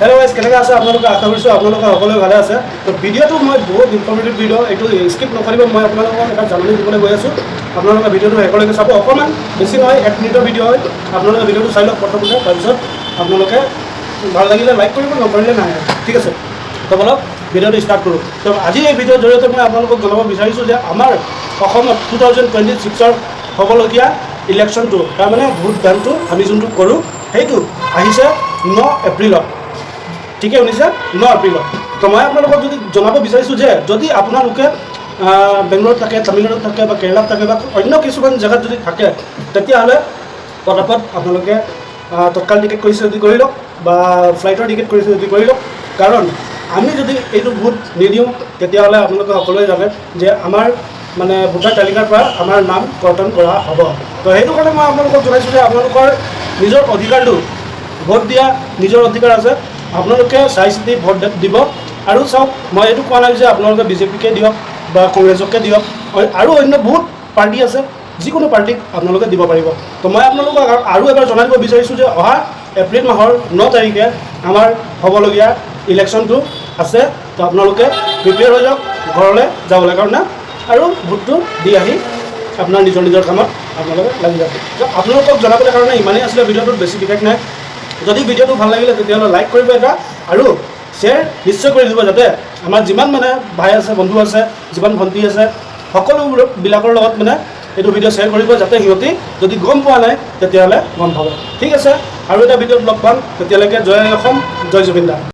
Hello' guys, কেনেকৈ আছে আপোনালোকে? আশা কৰিছোঁ আপোনালোকে সকলোৱে ভালে আছে। তো ভিডিঅ'টো মই বহুত ইনফৰ্মেটিভ ভিডিঅ', এইটো স্কিপ নকৰিব। মই আপোনালোকক এটা জাননী দিবলৈ গৈ আছোঁ। আপোনালোকে ভিডিঅ'টো শেষলৈকে চাব। অকণমান বেছি নহয়, 1 মিনিটৰ ভিডিঅ' হয়। আপোনালোকে ভিডিঅ'টো চাই লওক প্ৰথমতে, তাৰপিছত আপোনালোকে ভাল লাগিলে লাইক কৰিব, নকৰিলে নাই। ঠিক আছে, তো বলক ভিডিঅ'টো ষ্টাৰ্ট কৰোঁ। তো আজি এই ভিডিঅ'ৰ জৰিয়তে মই আপোনালোকক জনাব বিচাৰিছোঁ যে আমাৰ অসমত 2026ৰ হ'বলগীয়া ইলেকশ্যনটো, তাৰমানে ভোটদানটো আমি যোনটো কৰোঁ সেইটো আহিছে 9 এপ্ৰিলত। ঠিকে শুনিছে? 9 এপ্ৰিলত। তো মই আপোনালোকক যদি জনাব বিচাৰিছোঁ যে যদি আপোনালোকে বেংগলোৰত থাকে, তামিলনাডুত থাকে বা কেৰেলাত থাকে বা অন্য কিছুমান জেগাত যদি থাকে, তেতিয়াহ'লে পটাপট আপোনালোকে তৎকাল টিকেট কৰিছে যদি কৰি লওক বা ফ্লাইটৰ টিকেট কৰিছে যদি কৰি লওক। কাৰণ আমি যদি এইটো ভোট নিদিওঁ তেতিয়াহ'লে আপোনালোকে সকলোৱে জানে যে আমাৰ মানে ভোটাৰ তালিকাৰ পৰা আমাৰ নাম কৰ্তন কৰা হ'ব। তো সেইটো কাৰণে মই আপোনালোকক জনাইছোঁ যে আপোনালোকৰ নিজৰ অধিকাৰটো, ভোট দিয়া নিজৰ অধিকাৰ আছে, আপোনালোকে চাই চিতি ভোট দিব। আৰু চাওক, মই এইটো কোৱা নাই যে আপোনালোকে বিজেপিকে দিয়ক বা কংগ্ৰেছকে দিয়ক, আৰু অন্য বহুত পাৰ্টি আছে, যিকোনো পাৰ্টিক আপোনালোকে দিব পাৰিব। তো মই আপোনালোকক আৰু এবাৰ জনাই দিব বিচাৰিছোঁ যে অহা এপ্ৰিল মাহৰ 9 তাৰিখে আমাৰ হ'বলগীয়া ইলেকশ্যনটো আছে। তো আপোনালোকে প্ৰিপেয়াৰ হৈ যাওক ঘৰলৈ যাবলৈ কাৰণে, আৰু ভোটটো দি আহি আপোনাৰ নিজৰ নিজৰ কামত আপোনালোকে লাগি যাব। আপোনালোকক জনাবলৈ কাৰণে ইমানেই আছিলে, ভিডিঅ'টোত বেছি বিশেষ নাই। যদি ভিডিঅ'টো ভাল লাগিলে তেতিয়াহ'লে লাইক কৰিব এটা, আৰু শ্বেয়াৰ নিশ্চয় কৰি দিব, যাতে আমাৰ যিমান মানে ভাই আছে, বন্ধু আছে, যিমান ভণ্টি আছে, সকলোবিলাকৰ লগত মানে এইটো ভিডিঅ' শ্বেয়াৰ কৰিব, যাতে সিহঁতি যদি গম পোৱা নাই তেতিয়াহ'লে গম পাব। ঠিক আছে, আৰু এটা ভিডিঅ'ত লগ পাম। তেতিয়ালৈকে জয় অসম, জয় জুবিন দা।